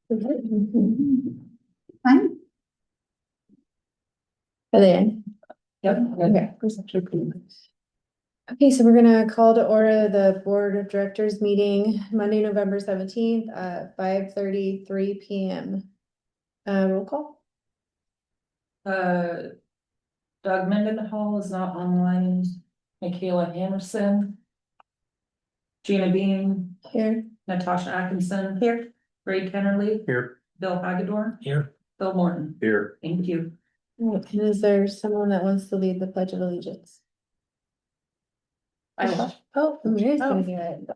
Fine. Are they in? Yep. Okay. Okay, so we're gonna call to order the Board of Directors meeting Monday, November 17th at 5:33 PM. Roll call? Doug Mendenhall is not online. Michaela Anderson. Gina Bean, Here. Natasha Atkinson. Here. Ray Kennerly. Here. Bill Hagedorn. Here. Bill Morton. Here. Thank you. And is there someone that wants to lead the Pledge of Allegiance? I will. Oh, Maria's gonna do it.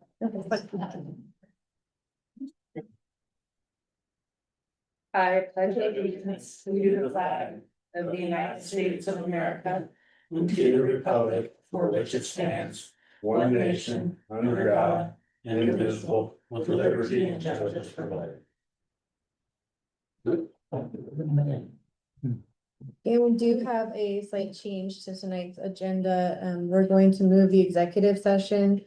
I pledge allegiance to the flag of the United States of America And to the republic for which it stands, one nation, under God, indivisible, with liberty and justice for all. And we do have a slight change to tonight's agenda. We're going to move the executive session.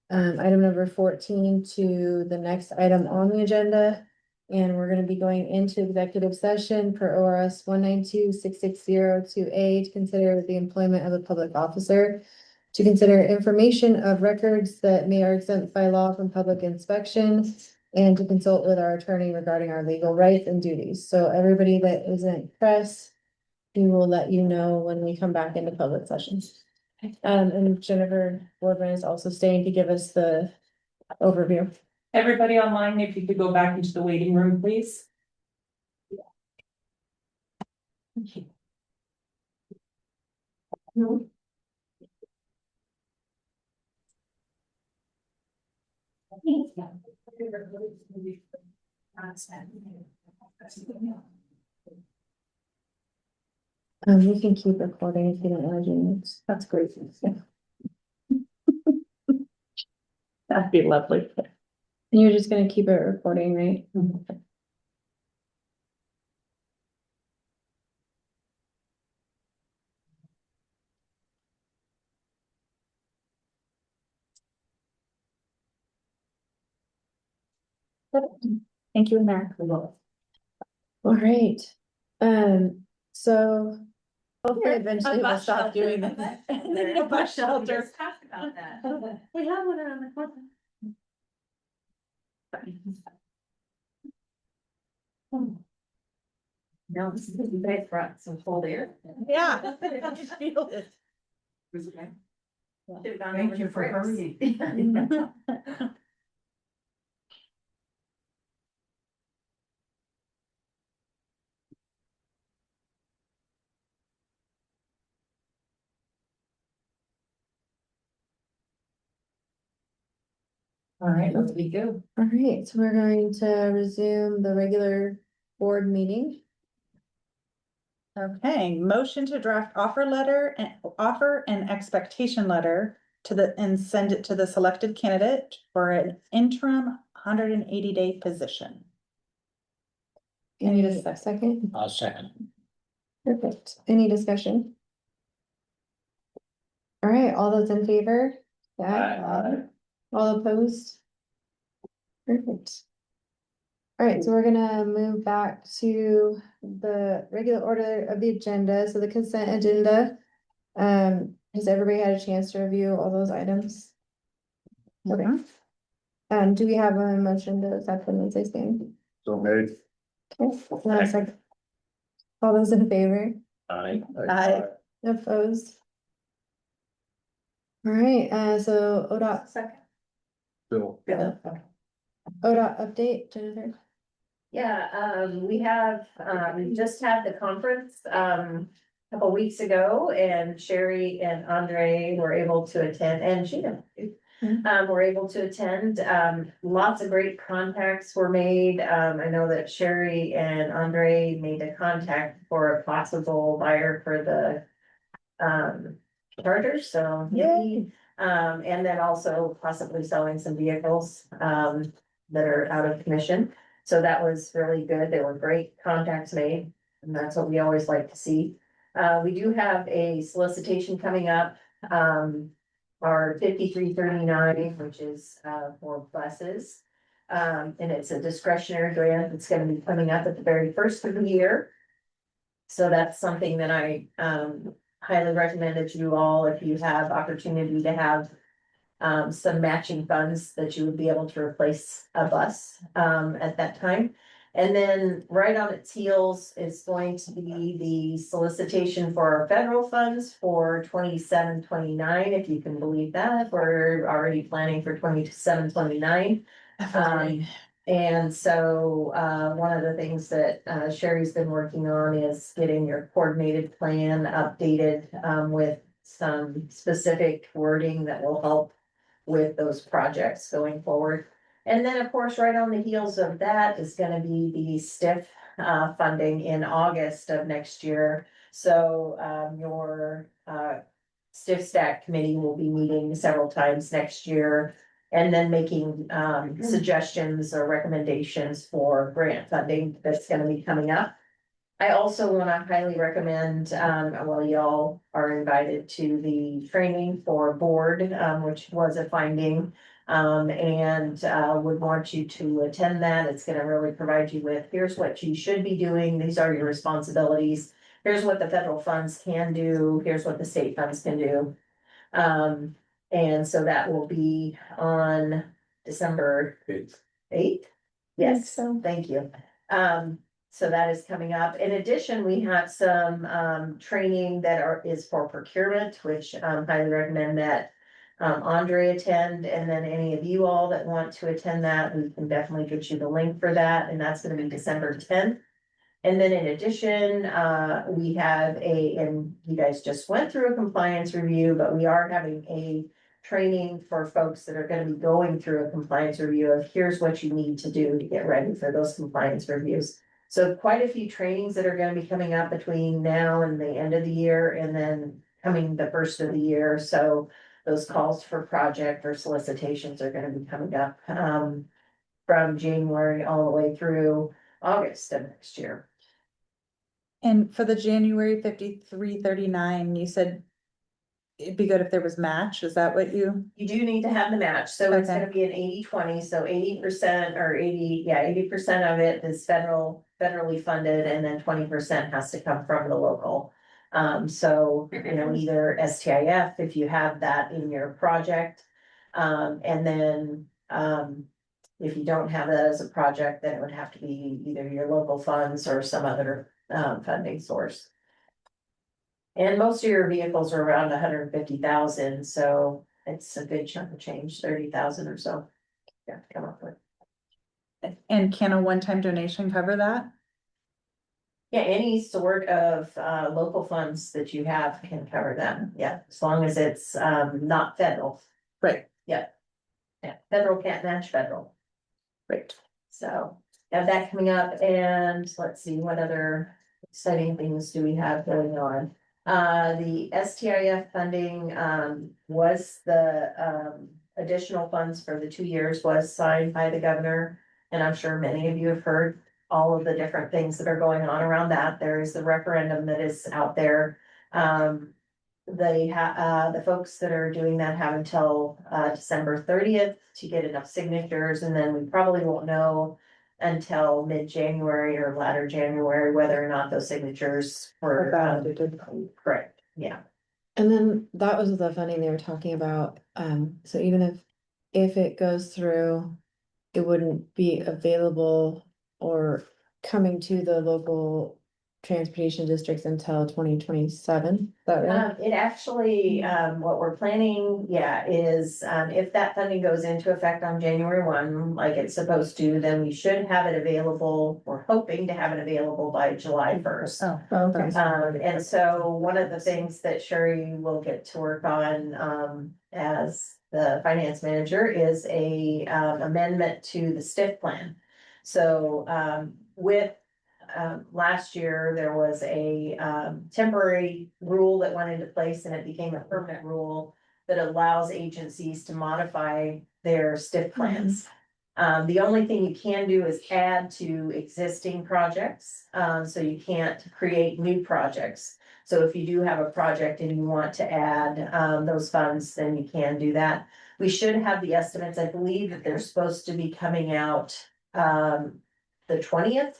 Item number 14 to the next item on the agenda. And we're gonna be going into executive session per ORS 192-660-2A to consider the employment of a public officer. To consider information of records that are exempt by law from public inspection. And to consult with our attorney regarding our legal rights and duties. So everybody that isn't press. We will let you know when we come back into public sessions. And Jennifer Boardman is also staying to give us the overview. Everybody online, if you could go back into the waiting room, please. We can keep recording if you don't want to do this. That's great. That'd be lovely. And you're just gonna keep it recording, right? Thank you, Mayor. All right, so. Hopefully eventually we'll stop doing that. A bus shelter. About that. We have one around the corner. No, this is big for some cold air. Yeah. I just feel it. Thank you for hurrying. All right, let's be good. All right, so we're going to resume the regular board meeting. Okay, motion to draft offer letter and offer an expectation letter and send it to the selected candidate for an interim 180-day position. Any second? I'll second. Perfect. Any discussion? All right, all those in favor? Aye. All opposed? Perfect. All right, so we're gonna move back to the regular order of the agenda, so the consent agenda. Has everybody had a chance to review all those items? Okay. Do we have a motion to accept them as they stand? So made. Okay, second. All those in favor? Aye. Aye. Opposed? All right, so ODOT, Second. Bill. ODOT update, Jennifer? Yeah, we have, just had the conference, a couple weeks ago, and Sherry and Andre were able to attend, and Sheena. Were able to attend, lots of great contacts were made, I know that Sherry and Andre made a contact for a possible buyer for the. Chargers, so. Yay. And then also possibly selling some vehicles, that are out of commission. So that was really good. There were great contacts made, and that's what we always like to see. We do have a solicitation coming up, our 5339, which is, for buses. and it's a discretionary grant. It's gonna be coming up at the very first of the year. So that's something that I, highly recommend that you all, if you have opportunity to have some matching funds that you would be able to replace a bus, at that time. And then right on its heels is going to be the solicitation for our federal funds for 27-29, if you can believe that. We're already planning for 27-29. And so, one of the things that, Sherry's been working on is getting your coordinated plan updated, with some specific wording that will help with those projects going forward. And then, of course, right on the heels of that is gonna be the STIF, funding in August of next year. So, your, STIF stack committee will be meeting several times next year. And then making, suggestions or recommendations for grant funding that's gonna be coming up. I also wanna highly recommend, well, y'all are invited to the training for board, which was a finding. And would want you to attend that. It's gonna really provide you with, here's what you should be doing, these are your responsibilities. Here's what the federal funds can do, here's what the state funds can do. And so that will be on December 8th. Yes, so. thank you. So that is coming up. In addition, we have some training that is for procurement, which highly recommend that Andre attend, and then any of you all that want to attend that, we can definitely get you the link for that, and that's gonna be December 10th. And then in addition, we have and you guys just went through a compliance review, but we are having a training for folks that are gonna be going through a compliance review of here's what you need to do to get ready for those compliance reviews. So quite a few trainings that are gonna be coming up between now and the end of the year, and then coming the first of the year. So those calls for project or solicitations are gonna be coming up, from January all the way through August of next year. And for the January 5339, you said it'd be good if there was match, is that what you? You do need to have the match, so it's Okay. gonna be an 80-20. So 80% or 80% of it is federally funded, and then 20% has to come from the local. So, you know, either STIF, if you have that in your project. And then, if you don't have that as a project, then it would have to be either your local funds or some other, funding source. And most of your vehicles are around 150,000, so it's a good chunk of change, 30,000 or so. Yeah, to come up with. And can a one-time donation cover that? Yeah, any sort of local funds that you have can cover them, yeah, as long as it's not federal. Right. Yeah, federal can't match federal, Right. so have that coming up, and let's see, what other exciting things do we have going on? The STIF funding was the additional funds for the 2 years was signed by the governor. And I'm sure many of you have heard all of the different things that are going on around that. There is the referendum that is out there. The folks that are doing that have until December 30th to get enough signatures, and then we probably won't know until mid-January or latter January whether or not those signatures were correct. Yeah. And then that was the funding they were talking about, so even if it goes through, it wouldn't be available or coming to the local transportation districts until 2027, is that right? It actually, what we're planning, is, if that funding goes into effect on January 1, like it's supposed to, then we should have it available, we're hoping to have it available by July 1st. Oh, Okay. And so one of the things that Sherry will get to work on, as the finance manager is a, amendment to the STIF plan. So, with last year, there was a temporary rule that went into place, and it became a permanent rule that allows agencies to modify their STIF plans. The only thing you can do is add to existing projects, so you can't create new projects. So if you do have a project and you want to add, those funds, then you can do that. We should have the estimates. I believe that they're supposed to be coming out, the 20th.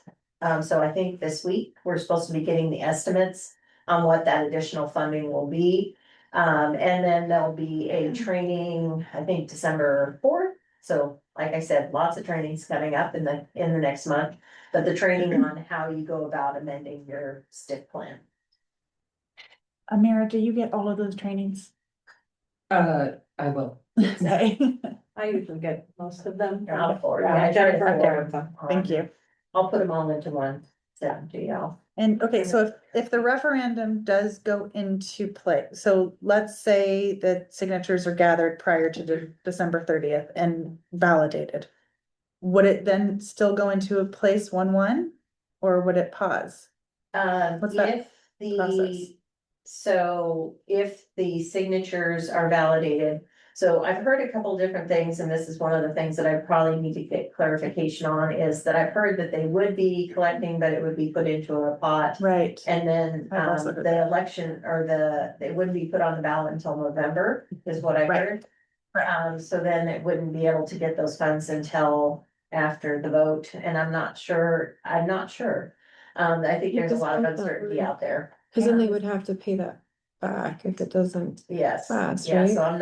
So I think this week, we're supposed to be getting the estimates on what that additional funding will be. And then there'll be a training, I think December 4th. So like I said, lots of trainings coming up in the next month, but the training on how you go about amending your STIP plan. Amira, do you get all of those trainings? I will. Okay. I usually get most of them. Or I'll forward. Yeah, Yeah, I try to Jennifer put forwards them them. Thank on. you. I'll put them all into one, send to y'all. And okay, so if the referendum does go into play, so let's say that signatures are gathered prior to December 30th and validated. Would it then still go into a place 1-1, or would it pause? What's that If the, process? so if the signatures are validated, so I've heard a couple different things, and this is one of the things that I probably need to get clarification on, is that I've heard that they would be collecting, but it would be put into a pot. Right, And then, I've also heard the that. election or it wouldn't be put on the ballot until November, is what I Right. heard. So then it wouldn't be able to get those funds until after the vote, and I'm not sure. I think Yeah, there's a 'cause lot of I thought uncertainty we- out there. Cause then they would have to pay that back if it doesn't. Yes, Fast, yeah, so right? I'm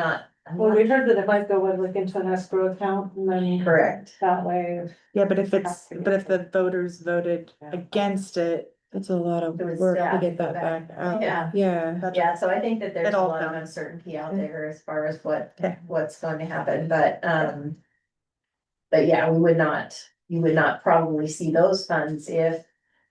Well, not we heard that it might go like into an escrow account and then. correct. That way. yeah, but if the voters voted Yeah. against it, That's a lot of It was work still to get back. that back out. Yeah. Yeah. that's. Yeah, so I think that there's It a all lot of counts. uncertainty out Okay. there as far as Okay. what's going to happen, but yeah, you would not probably see those funds if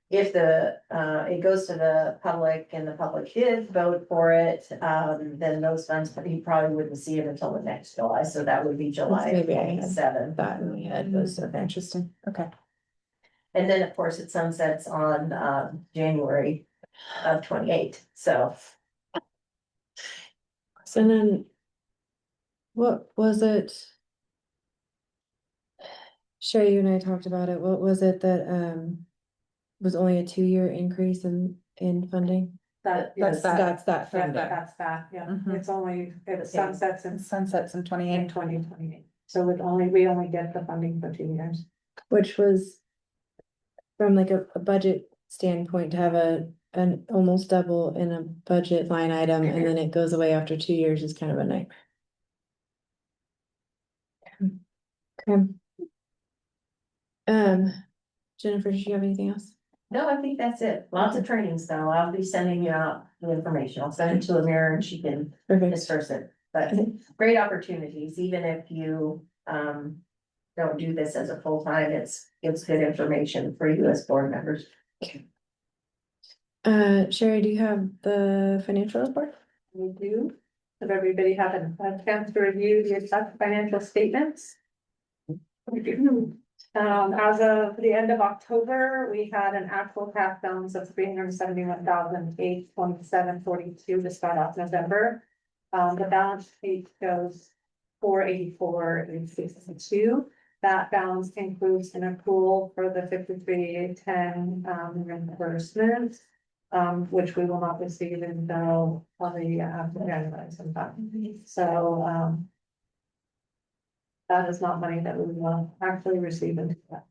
it goes to the public and the public did vote for it, then those funds, you probably wouldn't see it until the next July, so that would be July Maybe I had 27. That in my head was, okay. Interesting, okay. And then, of course, it sunsets on, January of 28, so. And then. What was it? Sherry, you and I talked about it. What was it that, was only a 2-year increase in funding? That's That's that. That's that Yeah, funding. that's that, yeah. Mhm. It's only, it Okay. sunsets And in sunsets in 28. 2028. So we only get the funding for 2 years. Which was. From like a budget standpoint, to have an almost double in a budget line item and then it goes away after 2 years is kind of a nightmare. Okay. Jennifer, did you have anything else? No, I think that's it. Lots of trainings though. I'll be sending you out the information. I'll send it to Amira and she can Perfect. disperse it. But great opportunities, even if you don't do this as a full-time, it's good information for you as board members. Sherry, do you have the financial report? We do. Have everybody had a chance to review the exact financial statements? As of the end of October, we had an actual cash balance of 371,827.42 to start off November. The balance sheet shows 484,862. That balance includes an accrual for the 5310 reimbursement, which we will not receive until probably after January sometime. So that is not money that we will actually receive into that.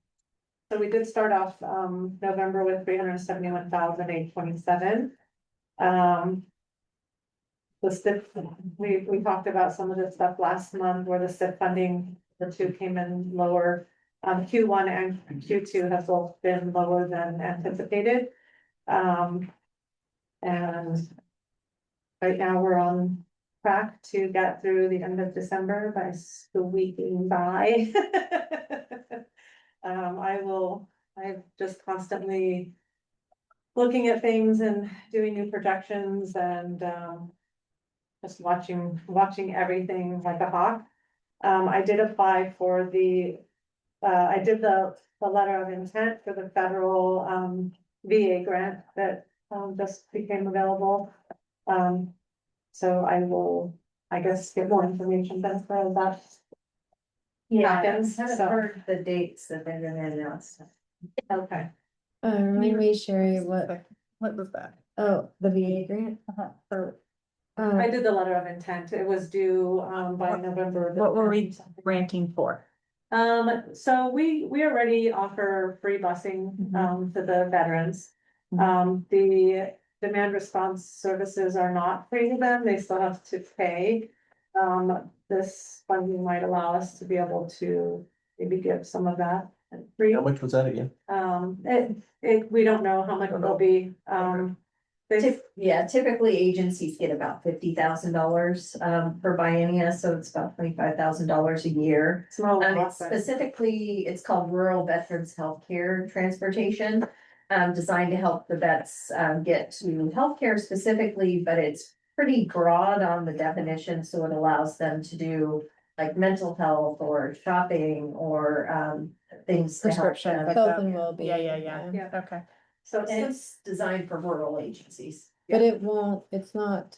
So we did start off November with 371,827. The STIP, we talked about some of this stuff last month where the STIP funding, the two came in lower. Q1 and Q2 have both been lower than anticipated. And right now we're on track to get through the end of December by squeaking by. I'm just constantly looking at things and doing new projections and just watching everything like a hawk. I did apply for the letter of intent for the federal VA grant that just became available. So I will, I guess, get more information then for that. Yeah, I Happens, haven't so. heard the dates that they're gonna announce. Okay. Remind me, Sherry, what was that? Oh, the VA grant? Or I Um, did the letter of intent. It was due, by November. the what were we 10th. granting for? So we already offer free busing, to the veterans. The demand response services are not free to them. They still have to pay. This funding might allow us to be able to maybe give some of that free. How much was that again? We don't know how much it'll be. They, Yeah, typically agencies get about $50,000 per biennia, so it's about $25,000 a year. small. It's specifically, it's called Rural Veterans Healthcare Transportation. Designed to help the vets get to healthcare specifically, but it's pretty broad on the definition, so it allows them to do like mental health or shopping or things to help Prescription, them. like health that. and well-being. Yeah. Okay. So And it's designed for rural agencies. But it won't, it's not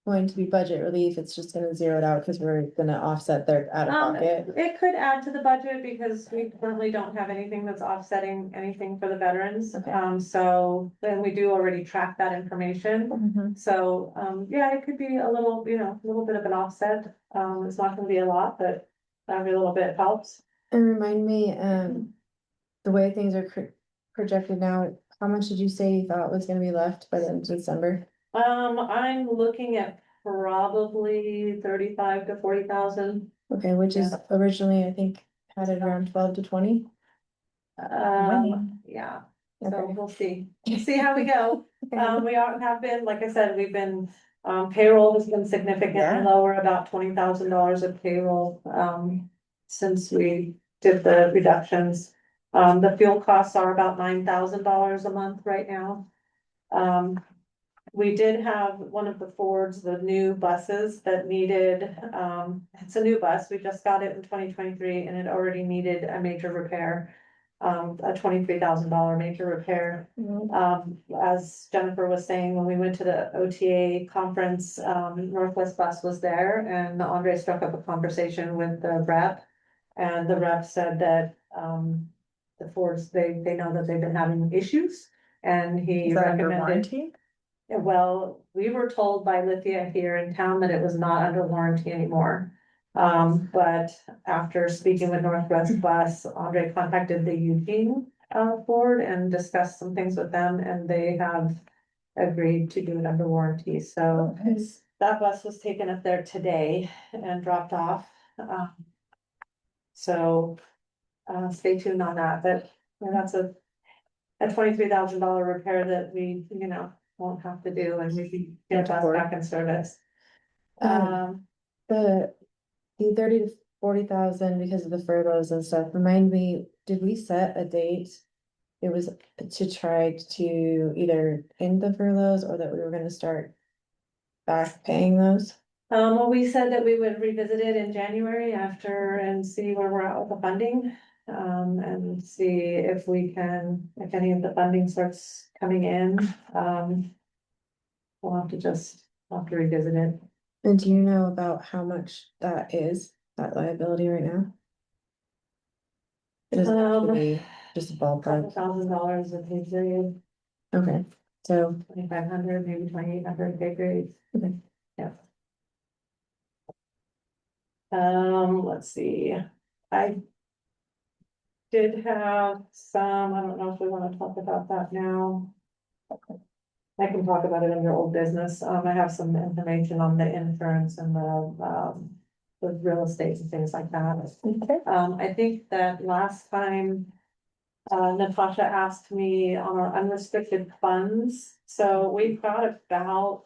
going to be budget relief, it's just gonna zero it out, cause we're gonna offset their out of pocket. It could add to the budget because we currently don't have anything that's offsetting anything for the veterans. Okay. So then we do already track that information. Mhm. So, yeah, it could be a little, a little bit of an offset. It's not gonna be a lot, but every little bit helps. And remind me, the way things are projected now, how much did you say you thought was gonna be left by the end of December? I'm looking at probably 35 to 40,000. Okay, which is originally, I think, had it around 12 to 20. Yeah, so Okay. we'll see how we go. Okay. Have been, like I said, we've been, payroll has been significantly Yeah. lower, about $20,000 of payroll, since we did the reductions. The fuel costs are about $9,000 a month right now. We did have one of the Fords, the new buses that needed, it's a new bus, we just got it in 2023 and it already needed a major repair. A $23,000 major repair. As Jennifer was saying, when we went to the OTA conference, Northwest Bus was there and Andre struck up a conversation with the rep. And the rep said that, the Fords, they know that they've been having issues and he Is that under recommended. warranty? Well, we were told by Lithia here in town that it was not under warranty anymore. But after speaking with Northwest Bus, Andre contacted the Eugene Ford and discussed some things with them and they have agreed to do it under warranty, so that bus was taken up there today and dropped off. So stay tuned on that, but that's a $23,000 repair that we, won't have to do and we can get us back in service. The 30 to 40,000 because of the furloughs and stuff, remind me, did we set a date? It was to try to either end the furloughs or that we were gonna start back paying those? Well, we said that we would revisit it in January after and see where we're at with the funding. And see if we can, if any of the funding starts coming in, we'll have to revisit it. And do you know about how much that is, that liability right now? It doesn't have to be just a ballpark. $1,000 of pay period, Okay, so 2,500, maybe 2,800 pay grades. Okay. Yeah. Let's see, I did have some, I don't know if we wanna talk about that now. I can talk about it under old business, I have some information on the insurance and the real estate and things like that. Okay. I think that last time. Natasha asked me on our unrestricted funds, so we've got about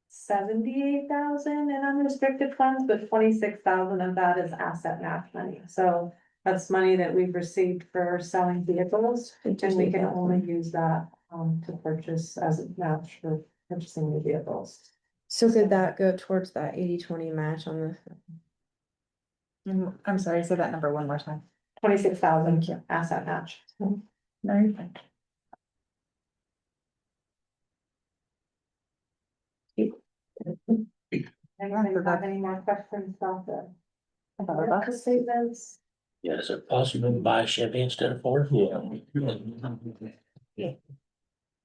78,000 in unrestricted funds, but 26,000 of that is asset match money, so. That's money that we've received for selling vehicles, and we can only use that to purchase as a match for purchasing new vehicles. So could that go towards that 80-20 match on the? I'm sorry, say that number one more time. 26,000 asset match. No, you're fine. Anybody have any more questions about About our the statements? Yeah, is it possible to buy Chevy instead of Ford? Yeah.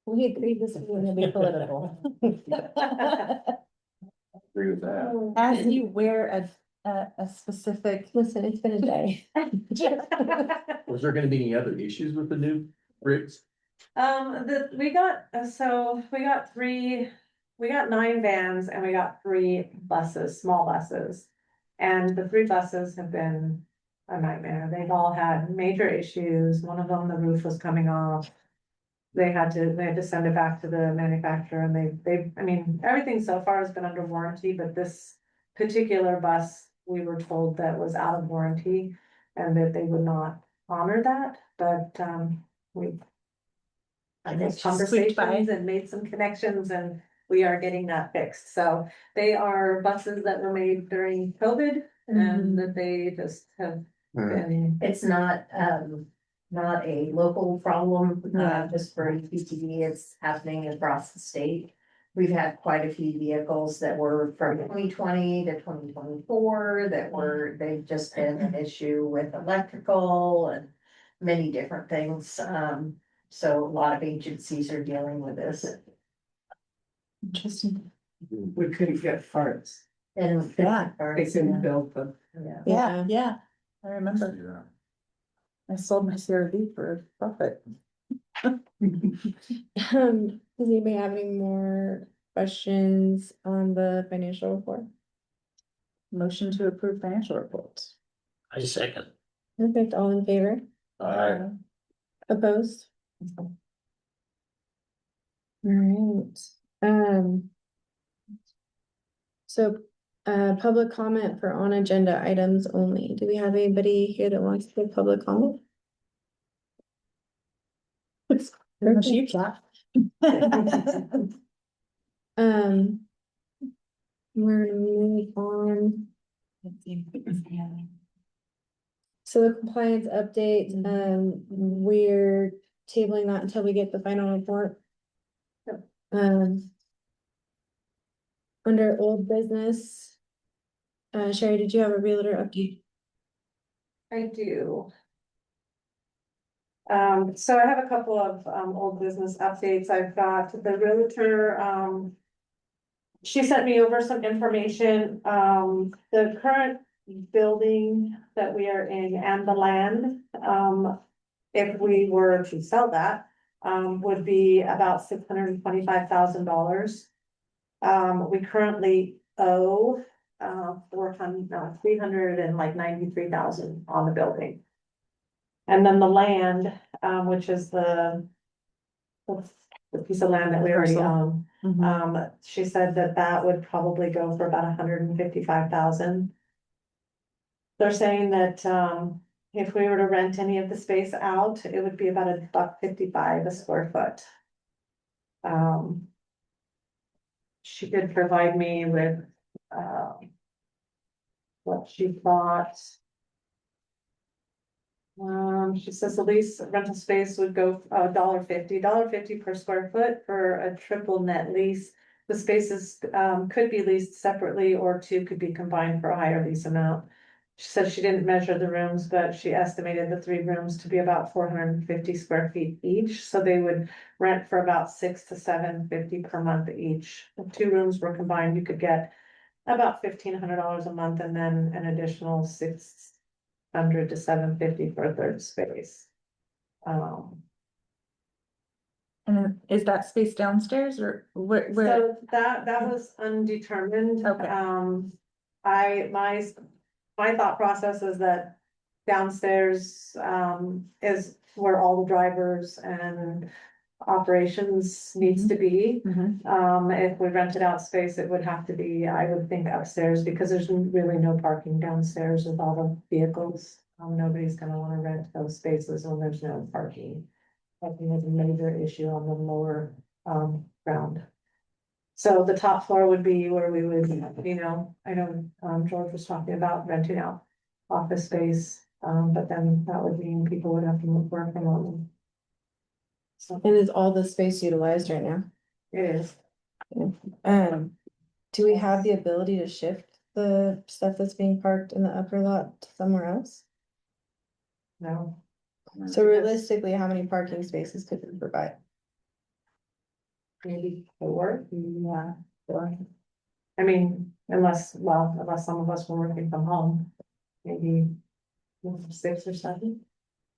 We agreed this was gonna be political. Agree with that. As you wear a specific. Listen, it's been a day. Was there gonna be any other issues with the new rigs? We got 9 vans and we got 3 buses, small buses. And the 3 buses have been a nightmare. They've all had major issues. One of them, the roof was coming off. They had to send it back to the manufacturer and I mean, everything so far has been under warranty, but this particular bus, we were told that was out of warranty and that they would not honor that, but, we I It's guess just squeaked by. conversations and made some connections and we are getting that fixed. So they are buses that were made during COVID and that they just have been. It's not a local problem, Yeah. just for UTV, it's happening across the state. We've had quite a few vehicles that were from 2020 to 2024 they've just been an issue with electrical and many different things. So a lot of agencies are dealing with this. Interesting. We couldn't get parts. And. Yeah. They couldn't build them. Yeah, yeah, I remember. Yeah. I sold my CRV for profit. Does anybody have any more questions on the financial report? Motion to approve financial reports. I second. Perfect, all in favor? Alright, Opposed? Alright, so, public comment for on agenda items only. Do we have anybody here that wants to give public comment? Unless you can. We're gonna move on. So the compliance update, we're tabling that until we get the final report. Yep. Under old business. Sherry, did you have a realtor update? I do. So I have a couple of, old business updates. I've got the realtor, she sent me over some information. The current building that we are in and the land, if we were to sell that, would be about $625,000. We currently owe, 393,000 on the building. And then the land, which is the piece of land that we already Parcel. own. She said that would probably go for about 155,000. They're saying that, if we were to rent any of the space out, it would be about $1.55 a square foot. She did provide me with, what she thought. She says the lease rental space would go $1.50 per square foot for a triple net lease. The spaces, could be leased separately or 2 could be combined for a higher lease amount. She said she didn't measure the rooms, but she estimated the 3 rooms to be about 450 square feet each, so they would rent for about $600 to $750 per month each. If 2 rooms were combined, you could get about $1,500 a month and then an additional $600 to $750 for a third space. And is that space downstairs or where? So that was undetermined. Okay. My thought process is that downstairs, is where all the drivers and operations needs to be. Mhm. If we rented out space, it would have to be, I would think upstairs, because there's really no parking downstairs with all the vehicles. Nobody's gonna wanna rent those spaces when there's no parking. Parking is a major issue on the lower, ground. So the top floor would be where we would, I know, George was talking about renting out office space, but then that would mean people would have to move work from home. So And is all the space utilized right now? it is. Do we have the ability to shift the stuff that's being parked in the upper lot to somewhere else? No. So realistically, how many parking spaces could we provide? maybe 4. Yeah. 4. I mean, unless some of us were working from home, maybe 6 or 7.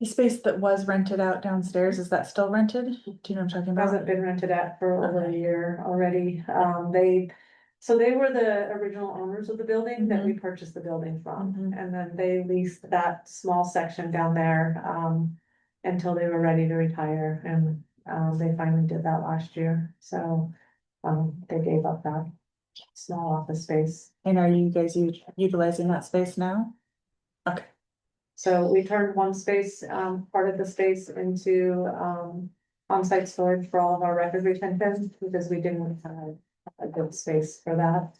The space that was rented out downstairs, is that still rented? Do you know what I'm talking about? Hasn't been rented out for over a Okay. year already. They were the original owners of the building that we purchased the building from. Mhm. And then they leased that small section down there, until they were ready to retire, and, they finally did that last year, so, they gave up that small office space. And are you guys utilizing that space now? Okay. So we turned one space, part of the space into, on-site storage for all of our record retention, because we didn't have a good space for that.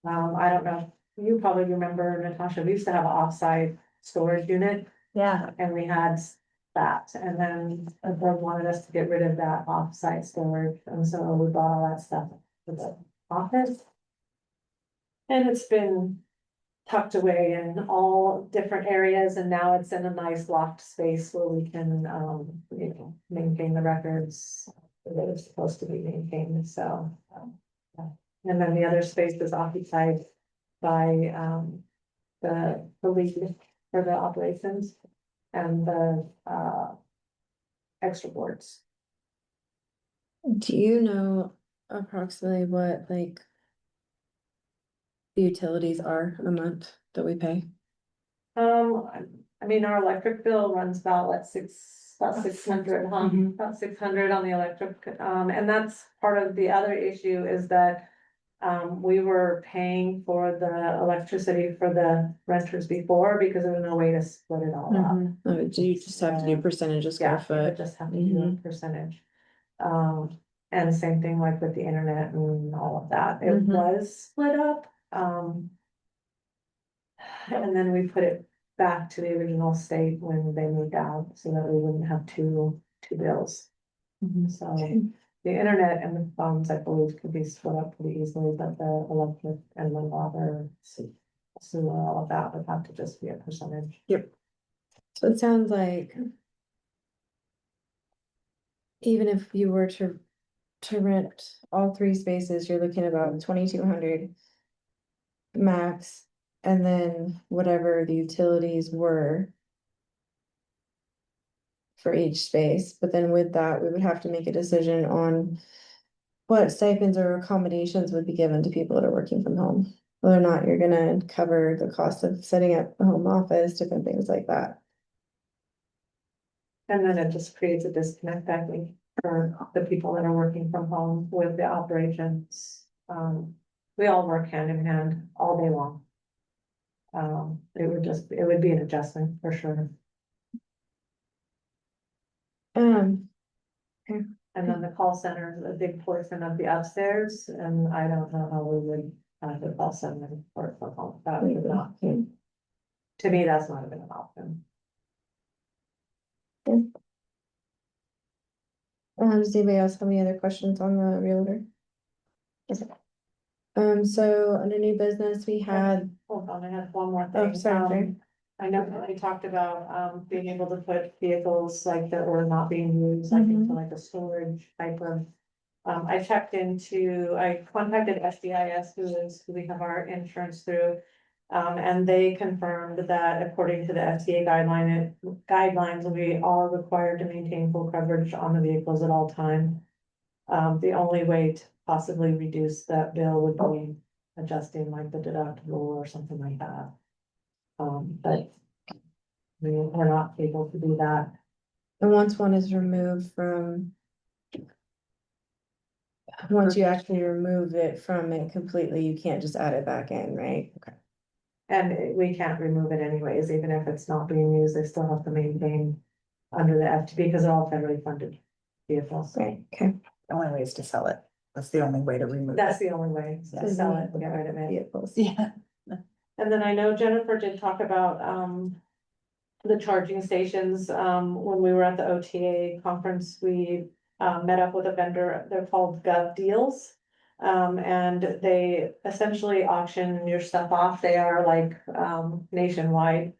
I don't know, you probably remember, Natasha, we used to have an off-site storage unit, Yeah. and we had that, and then the board wanted us to get rid of that off-site storage, and so we bought all that stuff for the office. And it's been tucked away in all different areas, and now it's in a nice locked space where we can, maintain the records that are supposed to be maintained, so. Yeah. And then the other space is occupied by, the lead for the operations and the, extra boards. Do you know approximately what like the utilities are a month that we pay? I mean, our electric bill runs about what, about 600, huh? Mhm. About 600 on the electric, and that's part of the other issue is that. We were paying for the electricity for the renters before because there was no way to split it all up. Mhm. Oh, do you just have to do percentage of square Yeah, you would foot? just have to do a percentage. And the same thing like with the internet and all of that, it Mhm. was split up, and then we put it back to the original state when they moved out, so that we wouldn't have two bills. So the internet and the phones, I believe, could be split up pretty easily, but the electric and the water, sewer, all of that would have to just be a percentage. So it sounds like even if you were to rent all 3 spaces, you're looking about 2,200 max, and then whatever the utilities were for each space, but then with that, we would have to make a decision on what stipends or accommodations would be given to people that are working from home. Whether or not you're gonna cover the cost of setting up a home office, different things like that. And then it just creates a disconnect, I think, for the people that are working from home with the operations. We all work hand in hand all day long. It would be an adjustment for sure. Um, And then the call center is a big portion of the upstairs, and I don't know how we would have the call center work from home. That would not, to me, that's not even an option. does anybody else have any other questions on the realtor? So under new business, we had, Hold on, I have one more oh, thing. sorry. I know that we talked about, being able to put vehicles like that were not being used, I think for like a storage type of. I contacted SDIS, who we have our insurance through. And they confirmed that according to the FTA guidelines, we are required to maintain full coverage on the vehicles at all time. The only way to possibly reduce that bill would be adjusting like the deductible or something like that. But we're not able to do that. And once one is removed from. Once you actually remove it from it completely, you can't just add it back in, right? Okay. And we can't remove it anyways, even if it's not being used, they still have to maintain under the FTP because they're all federally funded vehicles. Right, okay. The only way is to sell it. That's the only way to remove That's it. the only way, is to sell it, get rid of it. Vehicles. Yeah. And then I know Jennifer did talk about, the charging stations, when we were at the OTA conference, we, met up with a vendor, they're called Gov Deals. And they essentially auction your stuff off, they are like, nationwide.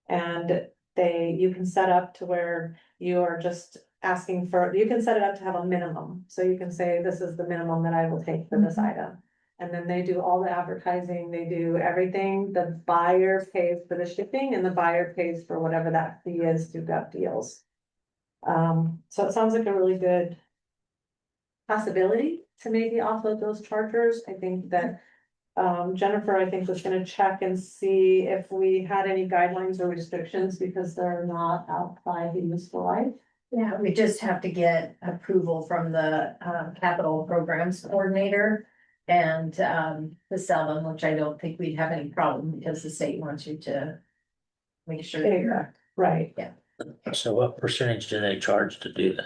And you can set up to where you are just asking for, you can set it up to have a minimum, so you can say, this is the minimum that I will take for this item. And then they do all the advertising, they do everything, the buyer pays for the shipping and the buyer pays for whatever that fee is through Gov Deals. So it sounds like a really good possibility to maybe offload those chargers. I think that Jennifer, I think, was gonna check and see if we had any guidelines or restrictions because they're not outside the useful life. Yeah, we just have to get approval from the capital programs coordinator. And to sell them, which I don't think we'd have any problem because the state wants you to make sure that you're. Right, So what percentage do they charge to do that?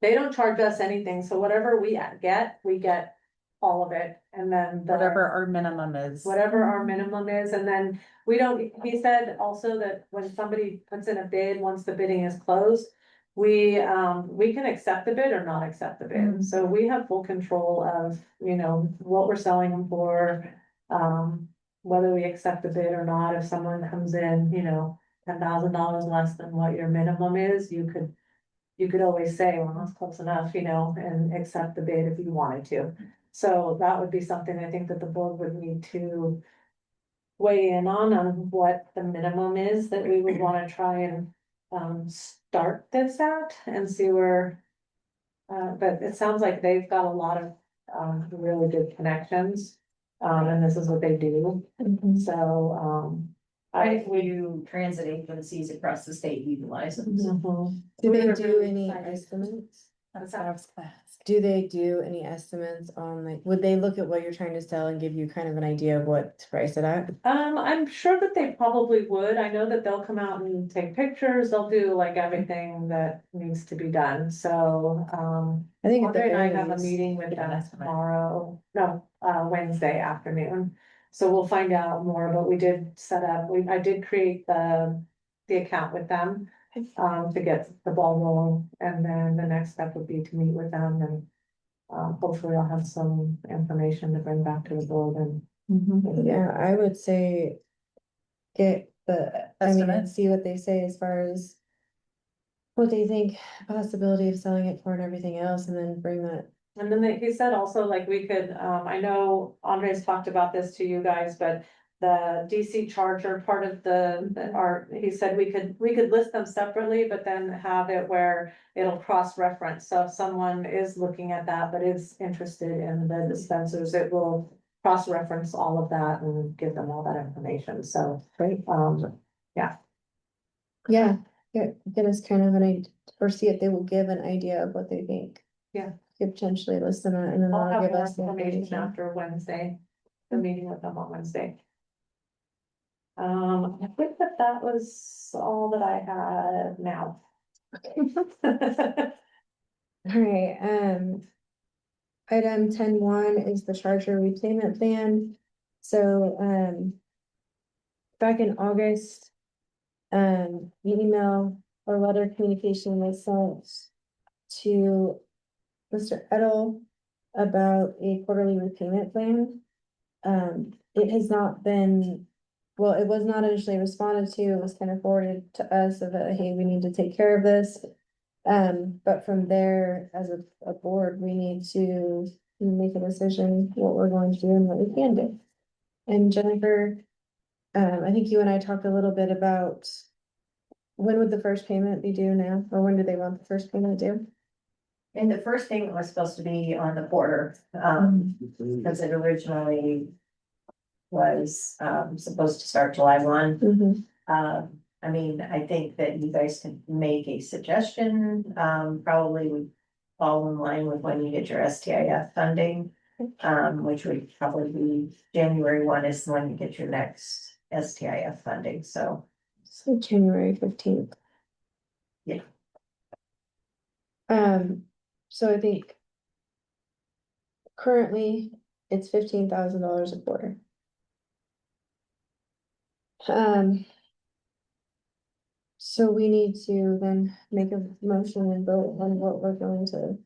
they don't charge us anything, so whatever we get all of it, and then Whatever our minimum is. whatever our minimum is, and then we don't, he said also that when somebody puts in a bid, once the bidding is closed. We can accept the bid or not accept the bid, so we have full control of, you know, what we're selling them for. Whether we accept the bid or not, if someone comes in, you know, $10,000 less than what your minimum is, you could always say, well, that's close enough, you know, and accept the bid if you wanted to. So that would be something I think that the board would need to weigh in on what the minimum is that we would wanna try and start this at and see where. But it sounds like they've got a lot of really good connections, and this is what they do, so We do transit agencies across the state utilize them. Mhm. Do We they were do really any excited. estimates? That's what I was gonna ask. Do they do any estimates on like, would they look at what you're trying to sell and give you kind of an idea of what to price it at? I'm sure that they probably would. I know that they'll come out and take pictures. They'll do like everything that needs to be done. So, I think at the Andre and I very have a least- meeting with Yeah, them that's fine. tomorrow, no, Wednesday afternoon. So we'll find out more, but we did set up, I did create the account with them. To get the ball rolling, and then the next step would be to meet with them and. Hopefully I'll have some information to bring back to the board and. Yeah, I would say get I mean, and Estimate. see what they say as far as what they think possibility of selling it for and everything else, and then bring that. And then he said also, like, we could, I know Andres talked about this to you guys, but the DC charger part of he said we could list them separately, but then have it where it'll cross-reference. So if someone is looking at that, but is interested in the dispensers, it will cross-reference all of that and give them all that information. So, Right. yeah. Yeah, get us kind of an idea, or see if they will give an idea of what they think. Yeah. Could potentially list them out, and then I'll they'll have give more us the information information. after Wednesday, the meeting with them on Wednesday. I think that was all that I had now. Alright, item 10.1 is the charger repayment plan. So, back in August, the email or letter of communication was sent to Mr. Edel about a quarterly repayment plan. It has not been, well, it was not initially responded to, it was kind of forwarded to us of a, hey, we need to take care of this. But from there, as a board, we need to make a decision what we're going to do and what we can do. And Jennifer, I think you and I talked a little bit about when would the first payment be due now, or when do they want the first payment due? And the first thing was supposed to be on the quarter, because it originally was, supposed to start July 1. Mhm. I mean, I think that you guys can make a suggestion, probably would fall in line with when you get your STIF funding. Which would probably be January 1 is when you get your next STIF funding, so. So January 15th. Yeah. So I think currently it's $15,000 a quarter. So we need to then make a motion and vote on what we're going to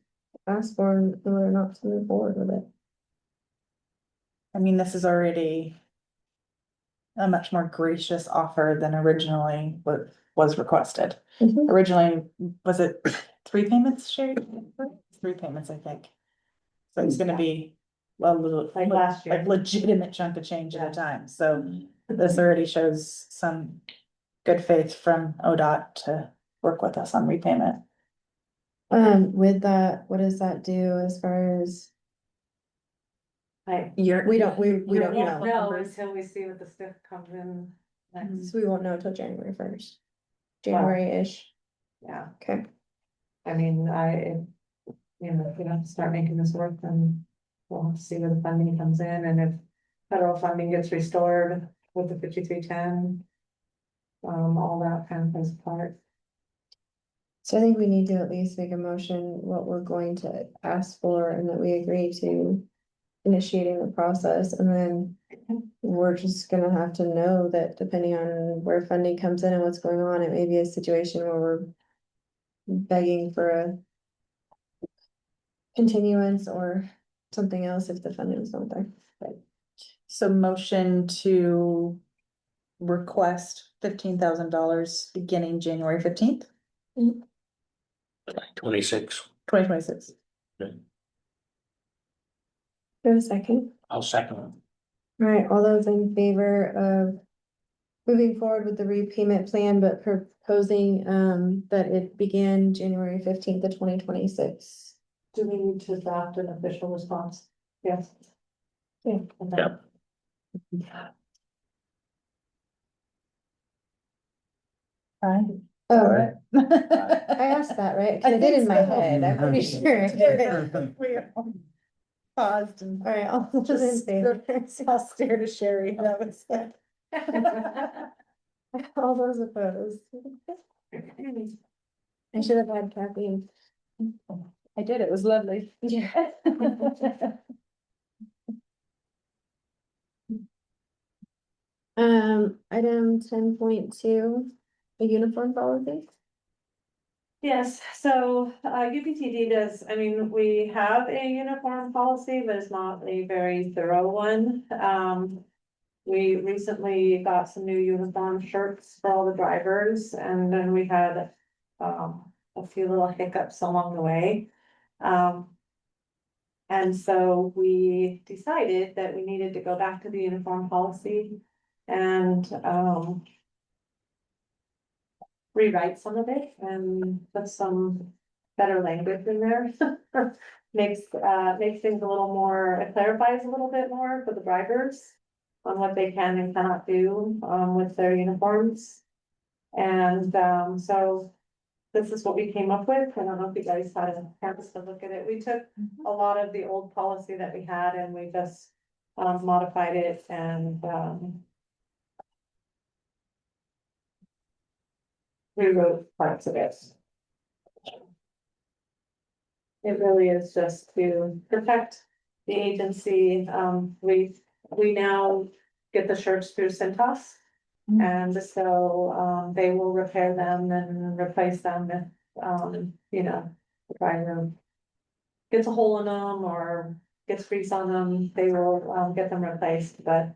ask for and whether or not to move forward with it. I mean, this is already a much more gracious offer than originally what was requested. Originally, was it three payments, Sherry? Three payments, I think. So it's gonna be, well, Like last year. like legitimate chunk of change at a time, so this already shows some good faith from ODOT to work with us on repayment. With that, what does that do as far as, I, we don't won't know. know until we see what the stiff comes in next, So we won't know until January 1st. January-ish, yeah. okay. I mean, if we have to start making this work, then we'll have to see where the funding comes in, and if federal funding gets restored with the 5310. All that kind of plays a part. So I think we need to at least make a motion what we're going to ask for and that we agree to initiating the process, and then we're just gonna have to know that depending on where funding comes in and what's going on, it may be a situation where we're begging for a continuance or something else if the funding is not there. So motion to request $15,000 beginning January 15th, 26. 2026. Give a second. I'll second. All right, all those in favor of moving forward with the repayment plan, but proposing that it begin January 15th of 2026. Do we need to draft an official response? Yes. Yeah. Yep. Aye. Oh, Alright. I asked that, right? 'Cause I did in my head, I'm pretty sure. We paused and All right, all those in favor, I'll stare to Sherry, that was it. all those opposed. I should have had caffeine. I did, it was lovely. Yeah. Item 10.2, a uniform policy. Yes, so UPTD does, I mean, we have a uniform policy, but it's not a very thorough one. We recently got some new uniform shirts for all the drivers, and then we had a few little hiccups along the way. And so we decided that we needed to go back to the uniform policy and rewrite some of it and put some better language in there. Makes things a little more, it clarifies a little bit more for the drivers on what they can and cannot do with their uniforms. And so this is what we came up with. I don't know if you guys had a chance to look at it. We took a lot of the old policy that we had and we just modified it and rewrote parts of it. It really is just to protect the agency. We now get the shirts through Cintas. Mm. And so they will repair them and replace them if the driver gets a hole in them or gets grease on them, they will get them replaced, but